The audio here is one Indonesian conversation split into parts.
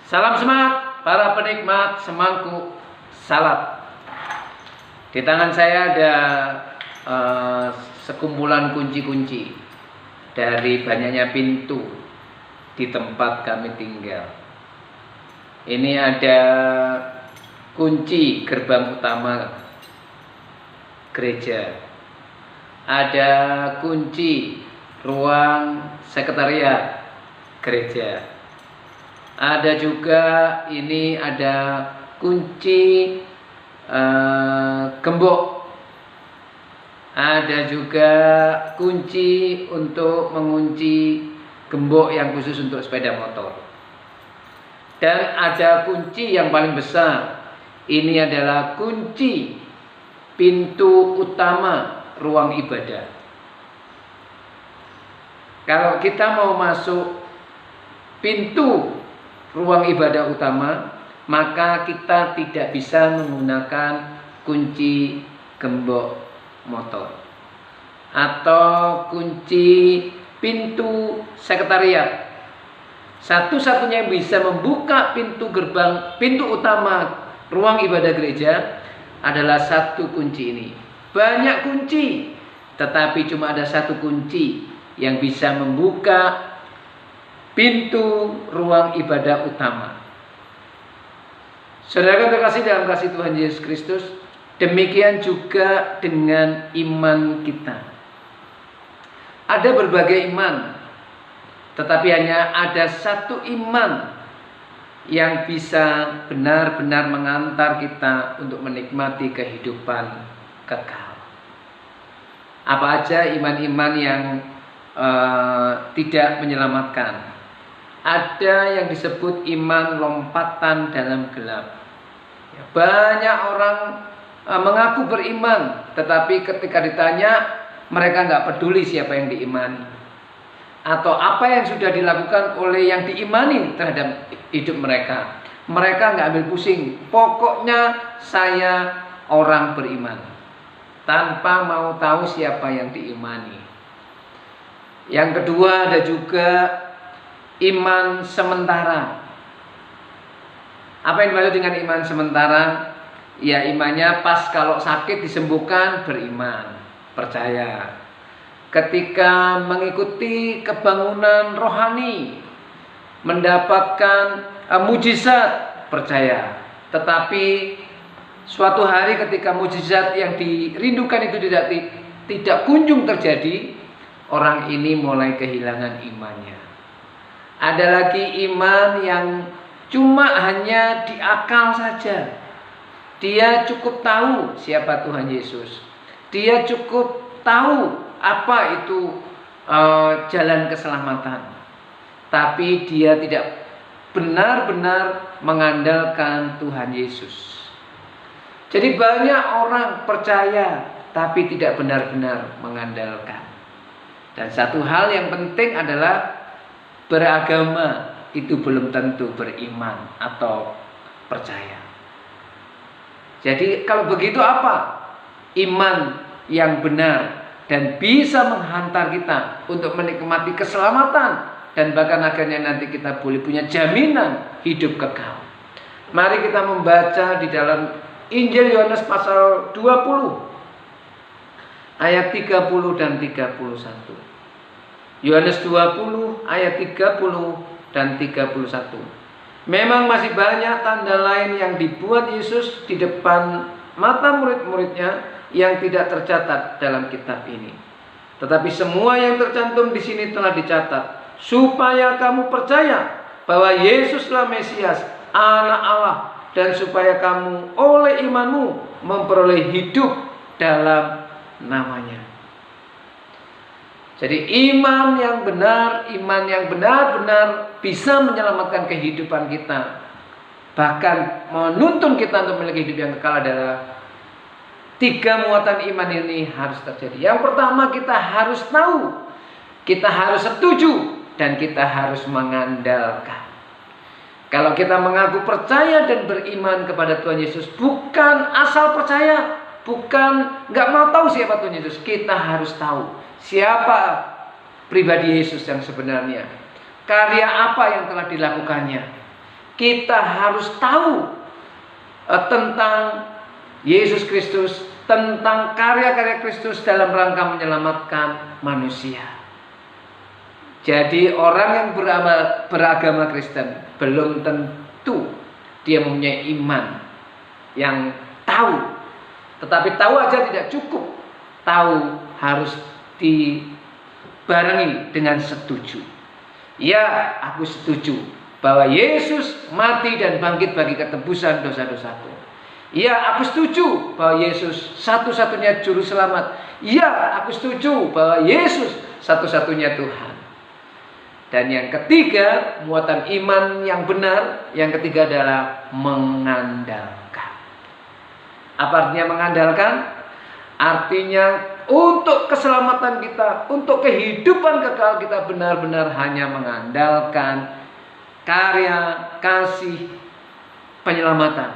Salam semangat para penikmat semangkuk salad. Di tangan saya ada sekumpulan kunci-kunci dari banyaknya pintu di tempat kami tinggal. Ini ada kunci gerbang utama gereja, ada kunci ruang sekretariat gereja, ada juga ini ada kunci gembok, ada juga kunci untuk mengunci gembok yang khusus untuk sepeda motor, dan ada kunci yang paling besar. Ini adalah kunci pintu utama ruang ibadah. Kalau kita mau masuk pintu ruang ibadah utama, maka kita tidak bisa menggunakan kunci gembok motor atau kunci pintu sekretariat. Satu-satunya yang bisa membuka pintu utama ruang ibadah gereja adalah satu kunci ini. Banyak kunci, tetapi cuma ada satu kunci yang bisa membuka pintu ruang ibadah utama. Saudara terkasih dalam kasih Tuhan Yesus Kristus, demikian juga dengan iman kita. Ada berbagai iman, tetapi hanya ada satu iman yang bisa benar-benar mengantar kita untuk menikmati kehidupan kekal. Apa aja iman-iman yang tidak menyelamatkan? Ada yang disebut iman lompatan dalam gelap. Banyak orang mengaku beriman, tetapi ketika ditanya, mereka nggak peduli siapa yang diimani atau apa yang sudah dilakukan oleh yang diimani terhadap hidup mereka. Mereka nggak ambil pusing. Pokoknya saya orang beriman, tanpa mau tahu siapa yang diimani. Yang kedua, ada juga iman sementara. Apa yang dimaksud dengan iman sementara? Ya, imannya pas kalau sakit disembuhkan, beriman, percaya. Ketika mengikuti kebangunan rohani, mendapatkan mujizat, percaya. Tetapi suatu hari ketika mujizat yang dirindukan itu tidak kunjung terjadi, orang ini mulai kehilangan imannya. Ada lagi iman yang cuma hanya di akal saja. Dia cukup tahu siapa Tuhan Yesus. Dia cukup tahu apa itu jalan keselamatan. Tapi dia tidak benar-benar mengandalkan Tuhan Yesus. Jadi banyak orang percaya tapi tidak benar-benar mengandalkan. Dan satu hal yang penting adalah beragama itu belum tentu beriman atau percaya. Jadi kalau begitu apa? Iman yang benar dan bisa menghantar kita untuk menikmati keselamatan dan bahkan akhirnya nanti kita boleh punya jaminan hidup kekal. Mari kita membaca di dalam Injil Yohanes pasal 20 ayat 30 dan 31. Yohanes 20 ayat 30 dan 31. Memang masih banyak tanda lain yang dibuat Yesus di depan mata murid-muridnya yang tidak tercatat dalam kitab ini. Tetapi semua yang tercantum di sini telah dicatat supaya kamu percaya bahwa Yesuslah Mesias, Anak Allah, dan supaya kamu oleh imanmu memperoleh hidup dalam namanya. Jadi iman yang benar-benar bisa menyelamatkan kehidupan kita, bahkan menuntun kita untuk memiliki hidup yang kekal adalah tiga muatan iman ini harus terjadi. Yang pertama, kita harus tahu, kita harus setuju, dan kita harus mengandalkan. Kalau kita mengaku percaya dan beriman kepada Tuhan Yesus, bukan asal percaya, bukan nggak mau tahu siapa Tuhan Yesus. Kita harus tahu siapa pribadi Yesus yang sebenarnya, karya apa yang telah dilakukannya, kita harus tahu tentang Yesus Kristus, tentang karya-karya Kristus dalam rangka menyelamatkan manusia. Jadi orang yang beragama Kristen belum tentu dia mempunyai iman yang tahu. Tetapi tahu aja tidak cukup. Tahu harus dibarengi dengan setuju. Ya, aku setuju bahwa Yesus mati dan bangkit bagi ketebusan dosa-dosaku. Ya, aku setuju bahwa Yesus satu-satunya juru selamat. Ya, aku setuju bahwa Yesus satu-satunya Tuhan. Dan yang ketiga, muatan iman yang benar, yang ketiga adalah mengandalkan. Apa artinya mengandalkan? Artinya untuk keselamatan kita, untuk kehidupan kekal kita benar-benar hanya mengandalkan karya, kasih, penyelamatan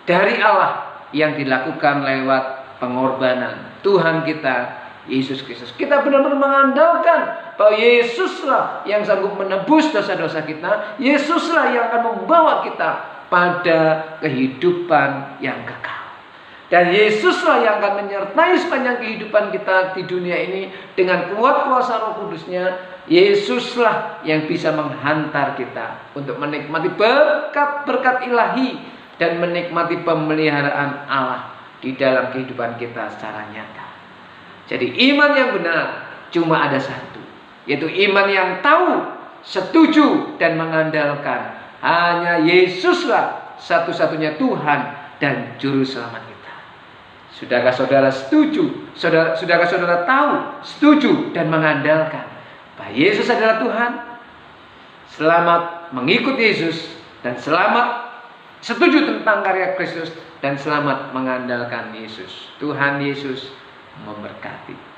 dari Allah yang dilakukan lewat pengorbanan Tuhan kita Yesus Kristus. Kita benar-benar mengandalkan bahwa Yesuslah yang sanggup menebus dosa-dosa kita. Yesuslah yang akan membawa kita pada kehidupan yang kekal. Dan Yesuslah yang akan menyertai sepanjang kehidupan kita di dunia ini dengan kuat kuasa Roh Kudusnya. Yesuslah yang bisa menghantar kita untuk menikmati berkat-berkat ilahi dan menikmati pemeliharaan Allah di dalam kehidupan kita secara nyata. Jadi iman yang benar cuma ada satu, yaitu iman yang tahu, setuju, dan mengandalkan hanya Yesuslah satu-satunya Tuhan dan Juru Selamat kita. Sudahkah saudara setuju? Sudahkah saudara tahu, setuju, dan mengandalkan bahwa Yesus adalah Tuhan? Selamat mengikut Yesus dan selamat setuju tentang karya Kristus dan selamat mengandalkan Yesus. Tuhan Yesus memberkati.